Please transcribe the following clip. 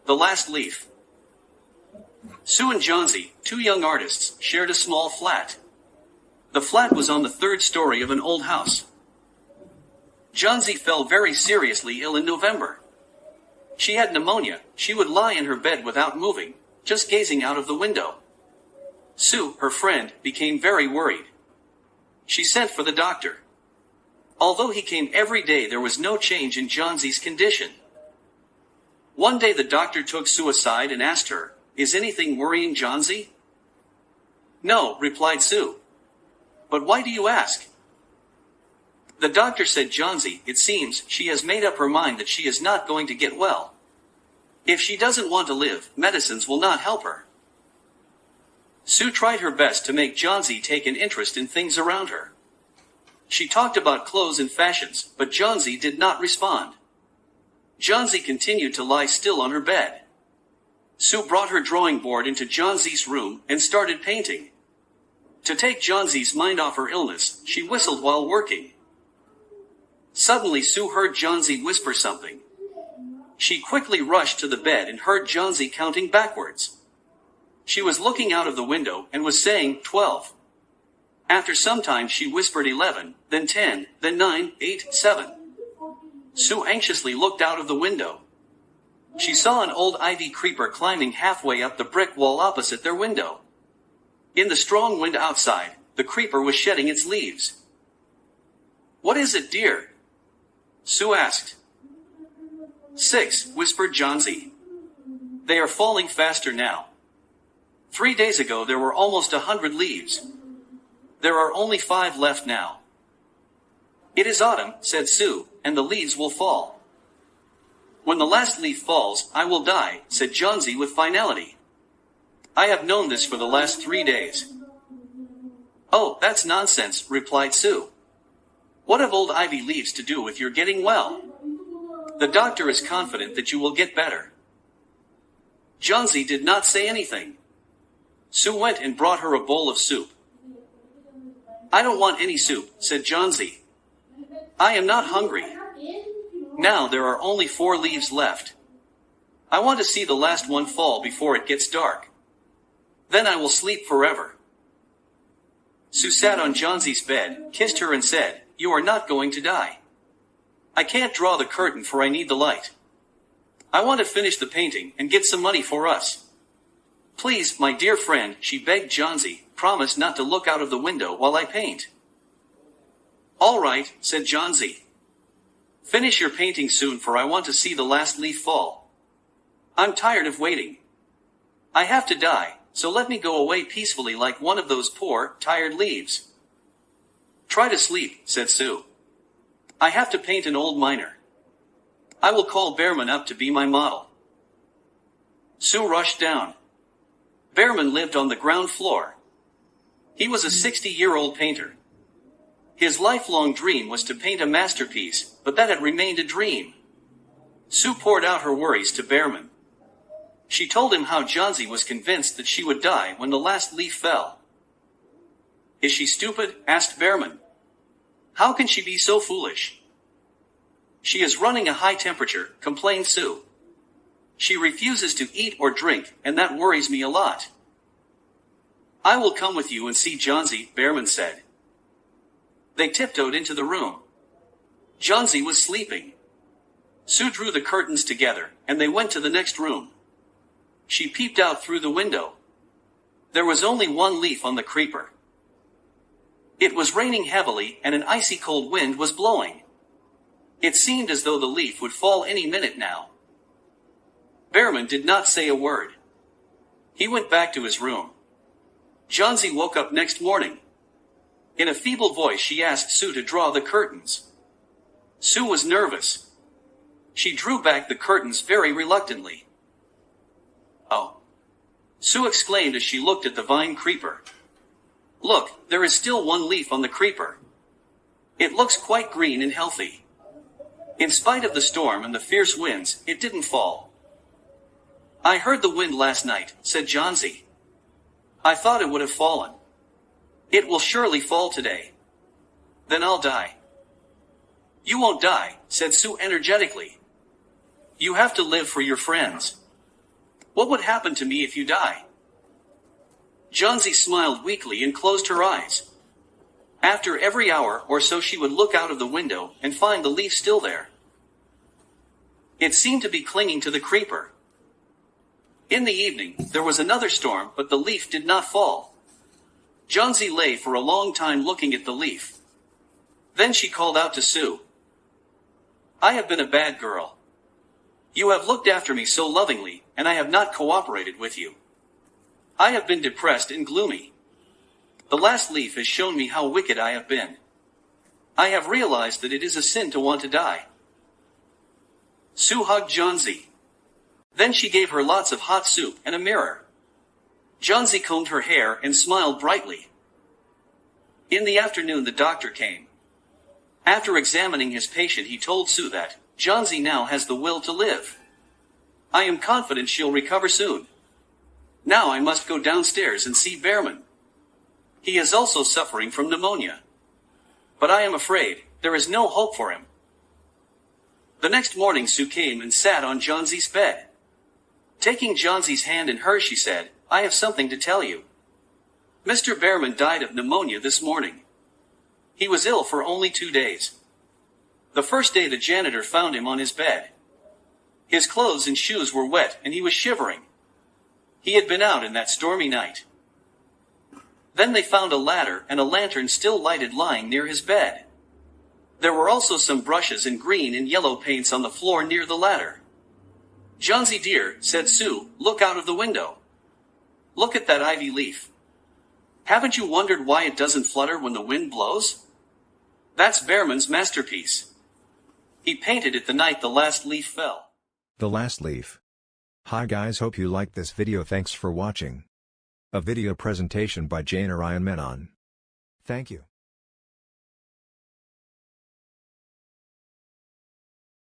The last leaf. Sue and Johnsy, two young artists, shared a small flat. The flat was on the third story of an old house. Johnsy fell very seriously ill in November. She had pneumonia. She would lie in her bed without moving, just gazing out of the window. Sue, her friend, became very worried. She sent for the doctor. Although he came every day, there was no change in Johnsy's condition. One day the doctor took Sue aside and asked her, "Is anything worrying Johnsy?" "No," replied Sue. "But why do you ask?" The doctor said, "Johnsy, it seems she has made up her mind that she is not going to get well. If she doesn't want to live, medicines will not help her." Sue tried her best to make Johnsy take an interest in things around her. She talked about clothes and fashions, but Johnsy did not respond. Johnsy continued to lie still on her bed. Sue brought her drawing board into Johnsy's room and started painting. To take Johnsy's mind off her illness, she whistled while working. Suddenly Sue heard Johnsy whisper something. She quickly rushed to the bed and heard Johnsy counting backwards. She was looking out of the window and was saying 12. After some time she whispered 11, then 10, then 9, 8, 7. Sue anxiously looked out of the window. She saw an old ivy creeper climbing halfway up the brick wall opposite their window. In the strong wind outside, the creeper was shedding its leaves. "What is it, dear?" Sue asked. 6, whispered Johnsy. "They are falling faster now. 3 days ago there were almost 100 leaves. There are only 5 left now." "It is autumn," said Sue, "and the leaves will fall." "When the last leaf falls, I will die," said Johnsy with finality. "I have known this for the last 3 days." "Oh, that's nonsense," replied Sue. "What have old ivy leaves to do with your getting well? The doctor is confident that you will get better." Johnsy did not say anything. Sue went and brought her a bowl of soup. "I don't want any soup," said Johnsy. "I am not hungry. Now there are only 4 leaves left. I want to see the last one fall before it gets dark. Then I will sleep forever." Sue sat on Johnsy's bed, kissed her and said, "You are not going to die. I can't draw the curtain for I need the light. I want to finish the painting and get some money for us. Please, my dear friend," she begged Johnsy, "promise not to look out of the window while I paint." "All right," said Johnsy. "Finish your painting soon, for I want to see the last leaf fall. I'm tired of waiting. I have to die, so let me go away peacefully like one of those poor, tired leaves." "Try to sleep," said Sue. "I have to paint an old miner. I will call Behrman up to be my model." Sue rushed down. Behrman lived on the ground floor. He was a 60-year-old painter. His lifelong dream was to paint a masterpiece, but that had remained a dream. Sue poured out her worries to Behrman. She told him how Johnsy was convinced that she would die when the last leaf fell. "Is she stupid?" asked Behrman. "How can she be so foolish?" "She is running a high temperature," complained Sue. "She refuses to eat or drink, and that worries me a lot." "I will come with you and see Johnsy," Behrman said. They tiptoed into the room. Johnsy was sleeping. Sue drew the curtains together, and they went to the next room. She peeped out through the window. There was only 1 leaf on the creeper. It was raining heavily, and an icy cold wind was blowing. It seemed as though the leaf would fall any minute now. Behrman did not say a word. He went back to his room. Johnsy woke up next morning. In a feeble voice she asked Sue to draw the curtains. Sue was nervous. She drew back the curtains very reluctantly. "Oh!" Sue exclaimed as she looked at the vine creeper. "Look, there is still 1 leaf on the creeper. It looks quite green and healthy. In spite of the storm and the fierce winds, it didn't fall." "I heard the wind last night," said Johnsy. "I thought it would have fallen. It will surely fall today. Then I'll die." "You won't die," said Sue energetically. "You have to live for your friends. What would happen to me if you die? Johnsy smiled weakly and closed her eyes. After every hour or so she would look out of the window and find the leaf still there. It seemed to be clinging to the creeper. In the evening, there was another storm, but the leaf did not fall. Johnsy lay for a long time looking at the leaf. Then she called out to Sue. I have been a bad girl. You have looked after me so lovingly, and I have not cooperated with you. I have been depressed and gloomy. The last leaf has shown me how wicked I have been. I have realized that it is a sin to want to die. Sue hugged Johnsy. Then she gave her lots of hot soup and a mirror. Johnsy combed her hair and smiled brightly. In the afternoon the doctor came. After examining his patient he told Sue that Johnsy now has the will to live. I am confident she'll recover soon. Now I must go downstairs and see Behrman. He is also suffering from pneumonia. But I am afraid there is no hope for him. The next morning Sue came and sat on Johnsy's bed. Taking Johnsy's hand in hers she said, I have something to tell you. Mr. Behrman died of pneumonia this morning. He was ill for only 2 days. The first day the janitor found him on his bed. His clothes and shoes were wet and he was shivering. He had been out in that stormy night. Then they found a ladder and a lantern still lighted lying near his bed. There were also some brushes and green and yellow paints on the floor near the ladder. Johnsy dear, said Sue, look out of the window. Look at that ivy leaf. Haven't you wondered why it doesn't flutter when the wind blows? That's Behrman's masterpiece. He painted it the night the last leaf fell. The last leaf. Hi guys, hope you liked this video. Thanks for watching. A video presentation by Jane Orion Menon. Thank you.